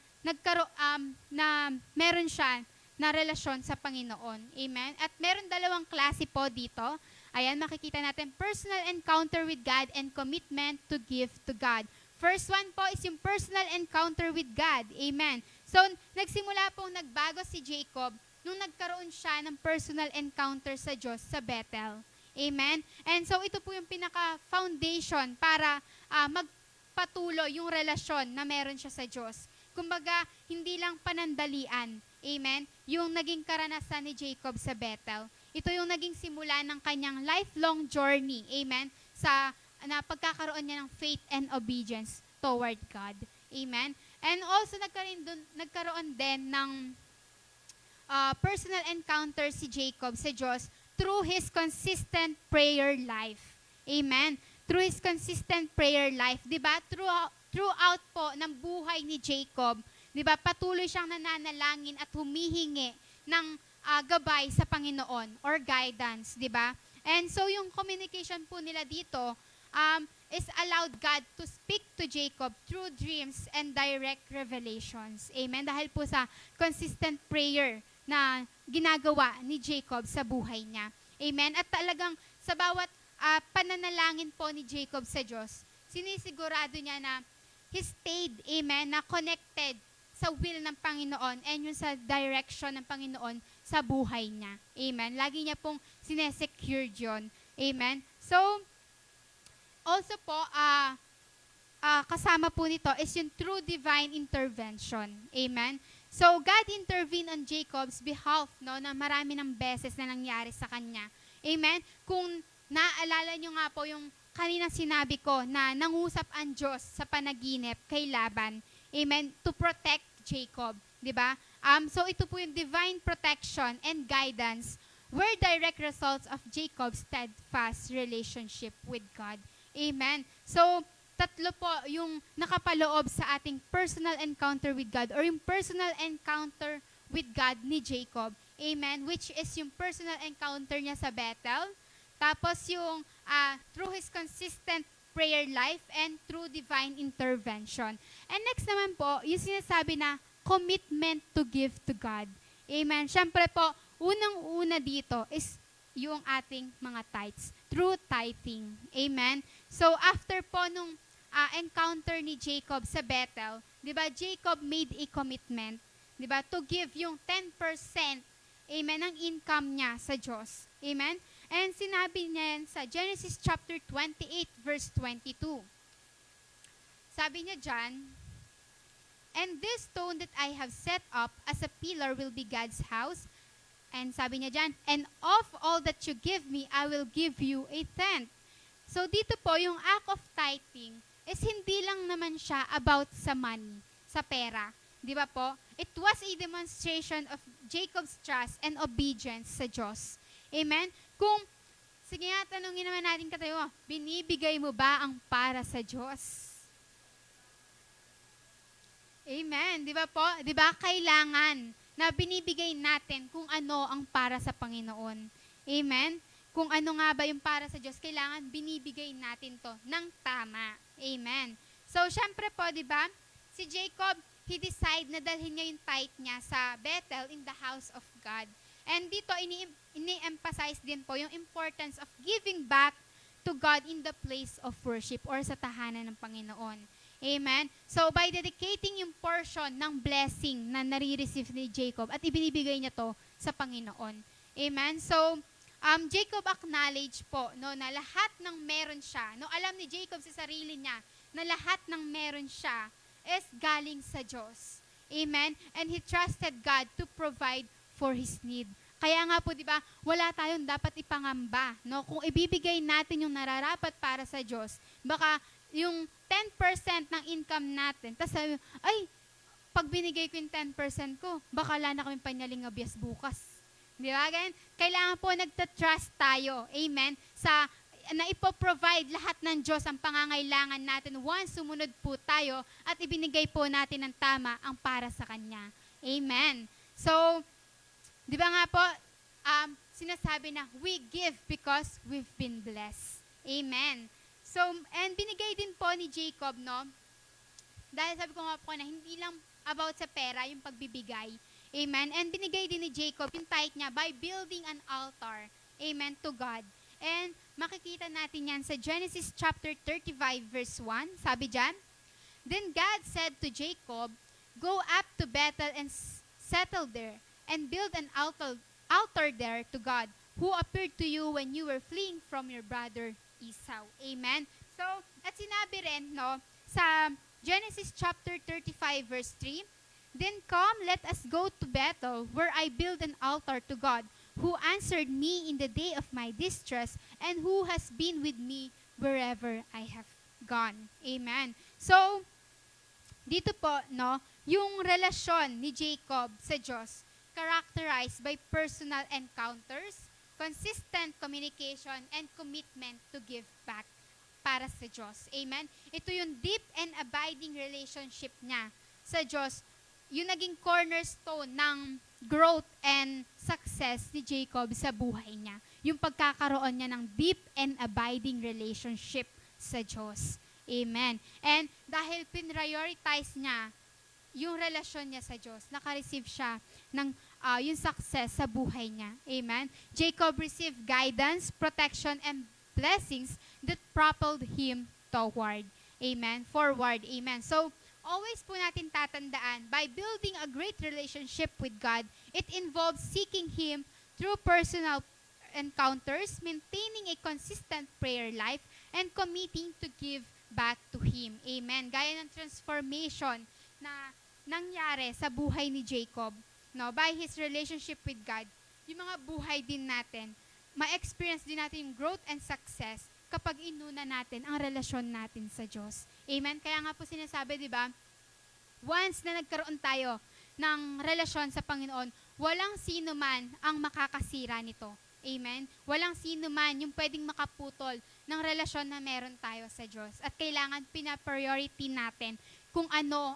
Speaker 3: meron siya na relasyon sa Panginoon. Amen? At meron dalawang klase po dito. Ayan, makikita natin, personal encounter with God and commitment to give to God. First one po is yung personal encounter with God. Amen? So, nagsimula pong nagbago si Jacob nung nagkaroon siya ng personal encounter sa Diyos sa Bethel. Amen? And so, ito po yung pinaka-foundation para magpatuloy yung relasyon na meron siya sa Diyos. Kumbaga, hindi lang panandalian. Amen? Yung naging karanasan ni Jacob sa Bethel. Ito yung naging simula ng kanyang lifelong journey. Amen? Sa pagkakaroon niya ng faith and obedience toward God. Amen? And also, nagkaroon din ng personal encounter si Jacob sa Diyos through his consistent prayer life. Amen? Through his consistent prayer life. Diba? Throughout po ng buhay ni Jacob, diba, patuloy siyang nananalangin at humihingi ng gabay sa Panginoon or guidance, diba? And so yung communication po nila dito is allowed God to speak to Jacob through dreams and direct revelations. Amen? Dahil po sa consistent prayer na ginagawa ni Jacob sa buhay niya. Amen? At talagang sa bawat pananalangin po ni Jacob sa Diyos, sinisigurado niya na he stayed, amen, na connected sa will ng Panginoon and yung sa direction ng Panginoon sa buhay niya. Amen. Lagi niya pong sinesecure yun. Amen. So, also po, kasama po nito is yung true divine intervention. Amen? So, God intervened on Jacob's behalf, no, na marami ng beses na nangyari sa kanya. Amen? Kung naaalala nyo nga po yung kanina sinabi ko na nangusap ang Diyos sa panaginip kay Laban. Amen? To protect Jacob. Diba? So, ito po yung divine protection and guidance were direct results of Jacob's steadfast relationship with God. Amen? So, tatlo po yung nakapaloob sa ating personal encounter with God or yung personal encounter with God ni Jacob. Amen? Which is yung personal encounter niya sa Bethel. Tapos yung through his consistent prayer life and through divine intervention. And next naman po, yung sinasabi na commitment to give to God. Amen? Siyempre po, unang-una dito is yung ating mga tithes, through tithing. Amen? So, after po nung encounter ni Jacob sa Bethel, di ba, Jacob made a commitment, di ba, to give yung 10%, amen, ng income niya sa Diyos. Amen? And sinabi niya yan sa Genesis chapter 28, verse 22. Sabi niya dyan, "And this stone that I have set up as a pillar will be God's house." And sabi niya dyan, "And of all that you give me, I will give you a tenth." So dito po, yung act of tithing is hindi lang naman siya about sa money, sa pera. Di ba po? It was a demonstration of Jacob's trust and obedience sa Diyos. Amen? Sige nga, tanungin naman natin katayo, binibigay mo ba ang para sa Diyos? Amen. Di ba po? Di ba kailangan na binibigay natin kung ano ang para sa Panginoon. Amen? Kung ano nga ba yung para sa Diyos, kailangan binibigay natin to ng tama. Amen. So, syempre po, di ba, si Jacob, he decide na dalhin niya yung tithe niya sa Bethel in the house of God. And dito, ini-emphasize din po yung importance of giving back to God in the place of worship or sa tahanan ng Panginoon. Amen? So, by dedicating yung portion ng blessing na nare-receive ni Jacob at ibinibigay niya to sa Panginoon. Amen? So, Jacob acknowledge po no, na lahat ng meron siya, no, alam ni Jacob sa sarili niya na lahat ng meron siya is galing sa Diyos. Amen? And he trusted God to provide for his need. Kaya nga po, di ba, wala tayong dapat ipangamba. No? Kung ibibigay natin yung nararapat para sa Diyos, baka yung 10% ng income natin, tapos sabi, ay, pag binigay ko yung 10% ko, baka wala na kami panyaling abyas bukas. Di ba? Ganyan? Kailangan po nagtatrust tayo, amen, na ipoprovide lahat ng Diyos ang pangangailangan natin once sumunod po tayo at ibinigay po natin ng tama ang para sa Kanya. Amen. So, di ba nga po, sinasabi na, we give because we've been blessed. Amen. So, and binigay din po ni Jacob, no? Dahil sabi ko nga po na hindi lang about sa pera yung pagbibigay. Amen. And binigay din ni Jacob yung tithe niya by building an altar. Amen, to God. And makikita natin yan sa Genesis chapter 35 verse 1. Sabi dyan, "Then God said to Jacob, go up to Bethel and settle there, and build an altar there to God, who appeared to you when you were fleeing from your brother Esau." Amen. So, at sinabi rin, no, sa Genesis chapter 35 verse 3, "Then come, let us go to Bethel, where I build an altar to God, who answered me in the day of my distress, and who has been with me wherever I have gone." Amen. So, dito po, no, yung relasyon ni Jacob sa Diyos, characterized by personal encounters, consistent communication, and commitment to give back para sa Diyos. Amen? Ito yung deep and abiding relationship niya sa Diyos, yung naging cornerstone ng growth and success ni Jacob sa buhay niya. Yung pagkakaroon niya ng deep and abiding relationship sa Diyos. Amen. And dahil pinrioritize niya yung relasyon niya sa Diyos, naka-receive siya ng yung success sa buhay niya. Amen. Jacob received guidance, protection, and blessings that propelled him toward. Amen. Forward. Amen. So, always po natin tatandaan, by building a great relationship with God, it involves seeking Him through personal encounters, maintaining a consistent prayer life, and committing to give
Speaker 4: back to Him. Amen. Gaya ng transformation na nangyari sa buhay ni Jacob, no, by his relationship with God, yung mga buhay din natin, ma-experience din natin yung growth and success kapag inuna natin ang relasyon natin sa Diyos. Amen. Kaya nga po sinasabi, di ba, once na nagkaroon tayo ng relasyon sa Panginoon, walang sino man ang makakasira nito. Amen? Walang sino man yung pwedeng makaputol ng relasyon na meron tayo sa Diyos. At kailangan pina-priority natin kung ano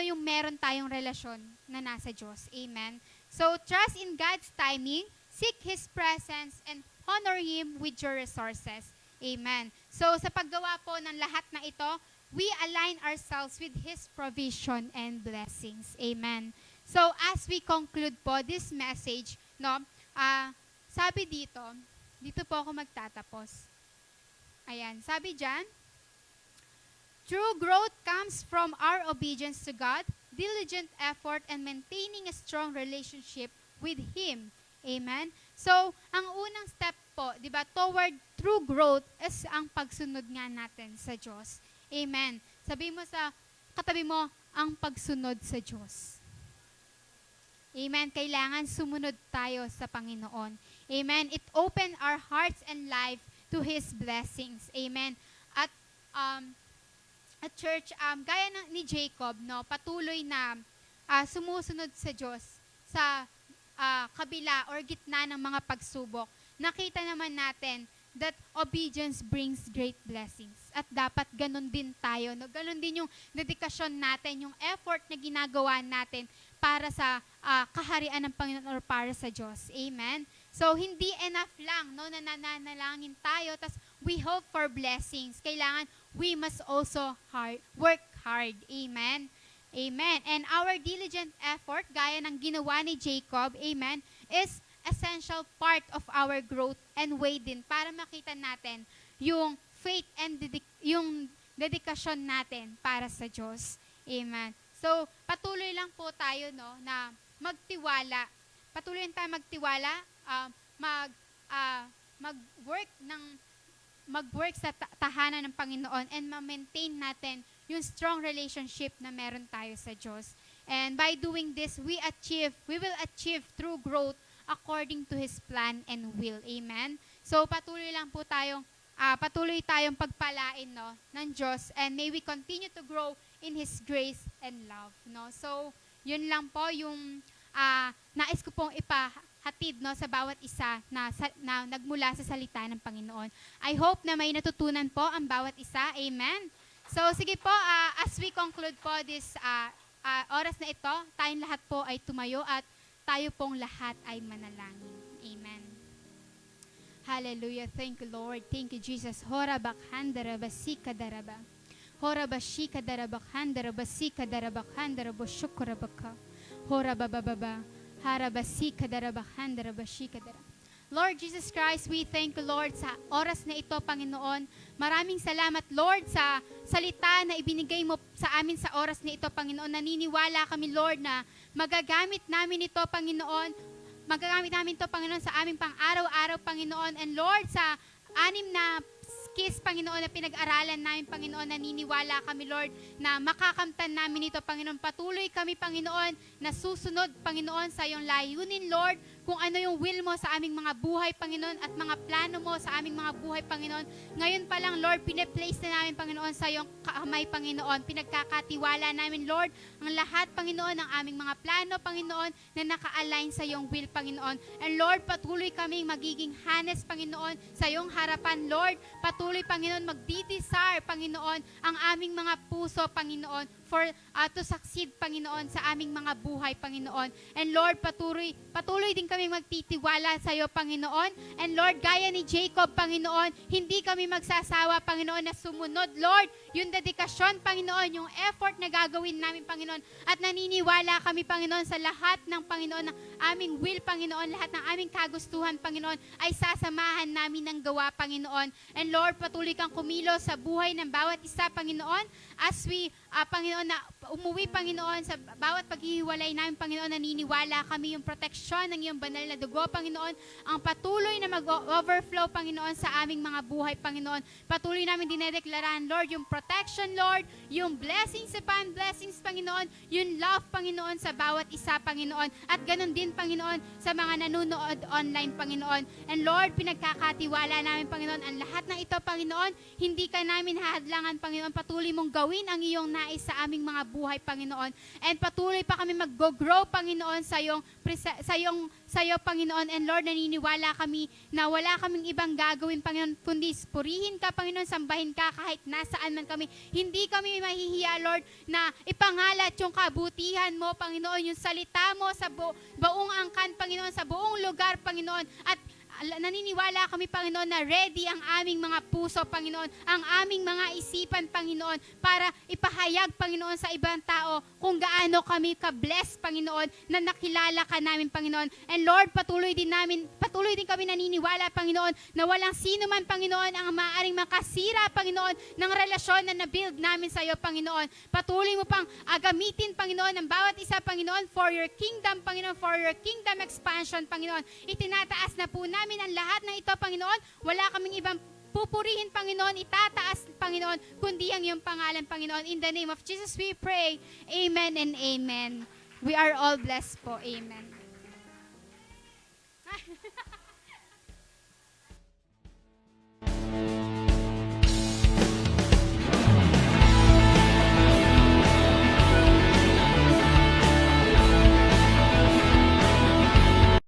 Speaker 4: yung meron tayong relasyon na nasa Diyos. Amen? So, trust in God's timing, seek His presence, and honor Him with your resources. Amen. So, sa paggawa po ng lahat na ito, we align ourselves with His provision and blessings. Amen. So, as we conclude po this message, no, sabi dito po ako magtatapos. Ayan, sabi dyan, true growth comes from our obedience to God, diligent effort, and maintaining a strong relationship with Him. Amen? So, ang unang step po, di ba, toward true growth is ang pagsunod nga natin sa Diyos. Amen. Sabi mo sa katabi mo, ang pagsunod sa Diyos. Amen. Kailangan sumunod tayo sa Panginoon. Amen. It opened our hearts and life to His blessings. Amen. At church, gaya ni Jacob, no, patuloy na sumusunod sa Diyos sa kabila or gitna ng mga pagsubok. Nakita naman natin that obedience brings great blessings. At dapat ganun din tayo. No? Ganun din yung dedikasyon natin, yung effort na ginagawa natin para sa kaharian ng Panginoon or para sa Diyos. Amen? So, hindi enough lang, no, na nananalangin tayo, tas we hope for blessings. Kailangan, we must also work hard. Amen? Amen. And our diligent effort, gaya ng ginawa ni Jacob, amen, is essential part of our growth and way din para makita natin yung faith and yung dedikasyon natin para sa Diyos. Amen. So, patuloy lang po tayo, no, na magtiwala. Patuloy lang tayo magtiwala, mag-work sa tahanan ng Panginoon and ma-maintain natin yung strong relationship na meron tayo sa Diyos. And by doing this, we will achieve true growth according to His plan and will. Amen? So, patuloy tayong pagpalain, no, ng Diyos, and may we continue to grow in His grace and love. No? So, yun lang po yung nais ko pong ipahatid, no, sa bawat isa na nagmula sa salita ng Panginoon. I hope na may natutunan po ang bawat isa. Amen? So, sige po, as we conclude po this oras na ito, tayong lahat po ay tumayo at tayo pong lahat ay manalangin. Amen. Hallelujah. Thank you, Lord. Thank you, Jesus. Hora bakhandara basika daraba. Hora bashika daraba khandara basika daraba khandara boshukura baka. Hora bababa. Hara basika daraba khandara bashika daraba. Lord Jesus Christ, we thank you, Lord, sa oras na ito, Panginoon. Maraming salamat, Lord, sa salita na ibinigay mo sa amin sa oras na ito, Panginoon. Naniniwala kami, Lord, na magagamit namin ito, Panginoon. Magagamit namin ito, Panginoon, sa aming pang-araw-araw, Panginoon. And Lord, sa 6 na skills, Panginoon, na pinag-aralan namin, Panginoon, naniniwala kami, Lord, na makakamtan namin ito, Panginoon. Patuloy kami, Panginoon, na susunod, Panginoon, sa iyong layunin, Lord, kung ano yung will mo sa aming mga buhay, Panginoon, at mga plano mo sa aming mga buhay, Panginoon. Ngayon pa lang, Lord, pine-place na namin, Panginoon, sa iyong kamay, Panginoon. Pinagkakatiwala namin, Lord, ang lahat, Panginoon, ng aming mga plano, Panginoon, na naka-align sa iyong will, Panginoon. And Lord, patuloy kaming magiging hanes, Panginoon, sa iyong harapan, Lord. Patuloy, Panginoon, magdi-desire, Panginoon, ang aming mga puso, Panginoon, to succeed, Panginoon, sa aming mga buhay, Panginoon. And Lord, patuloy din kaming magtitiwala sa iyo, Panginoon. And Lord, gaya ni Jacob, Panginoon, hindi kami magsasawa, Panginoon, na sumunod, Lord, yung dedikasyon, Panginoon, yung effort na gagawin namin, Panginoon. At naniniwala kami, Panginoon, sa lahat ng Panginoon, ng aming will, Panginoon, lahat ng aming kagustuhan, Panginoon, ay sasamahan namin ng gawa, Panginoon. And Lord, patuloy kang kumilos sa buhay ng bawat isa, Panginoon, as we, Panginoon, na umuwi, Panginoon, sa bawat paghihiwalay namin, Panginoon, naniniwala kami yung proteksyon ng iyong banal na dugo, Panginoon, ang patuloy na mag-overflow, Panginoon, sa aming mga buhay, Panginoon. Patuloy namin dinedeklaraan, Lord, yung protection, Lord, yung blessings upon blessings, Panginoon, yung love, Panginoon, sa bawat isa, Panginoon, at ganun din, Panginoon, sa mga nanonood online, Panginoon. And Lord, pinagkakatiwala namin, Panginoon, ang lahat ng ito, Panginoon, hindi ka namin hahadlangan, Panginoon. Patuloy mong gawin ang iyong nais sa aming mga buhay, Panginoon. And patuloy pa kami mag-grow, Panginoon, sa iyo, Panginoon. And Lord, naniniwala kami na wala kaming ibang gagawin, Panginoon, kundi purihin ka, Panginoon, sambahin ka kahit nasaan man kami. Hindi kami mahihiya, Lord, na ipangalat yung kabutihan mo, Panginoon, yung salita mo sa buong angkan, Panginoon, sa buong lugar, Panginoon. At naniniwala kami, Panginoon, na ready ang aming mga puso, Panginoon, ang aming mga isipan, Panginoon, para ipahayag, Panginoon, sa ibang tao kung gaano kami ka-bless, Panginoon, na nakilala ka namin, Panginoon. And Lord, patuloy din kami naniniwala, Panginoon, na walang sino man, Panginoon, ang maaaring makasira, Panginoon, ng relasyon na na-build namin sa iyo, Panginoon. Patuloy mo pang agamitin, Panginoon, ang bawat isa, Panginoon, for your kingdom, Panginoon, for your kingdom expansion, Panginoon. Itinataas na po namin ang lahat ng ito, Panginoon. Wala kaming ibang pupurihin, Panginoon, itataas, Panginoon, kundi ang iyong pangalan, Panginoon. In the name of Jesus we pray. Amen and amen. We are all blessed po. Amen.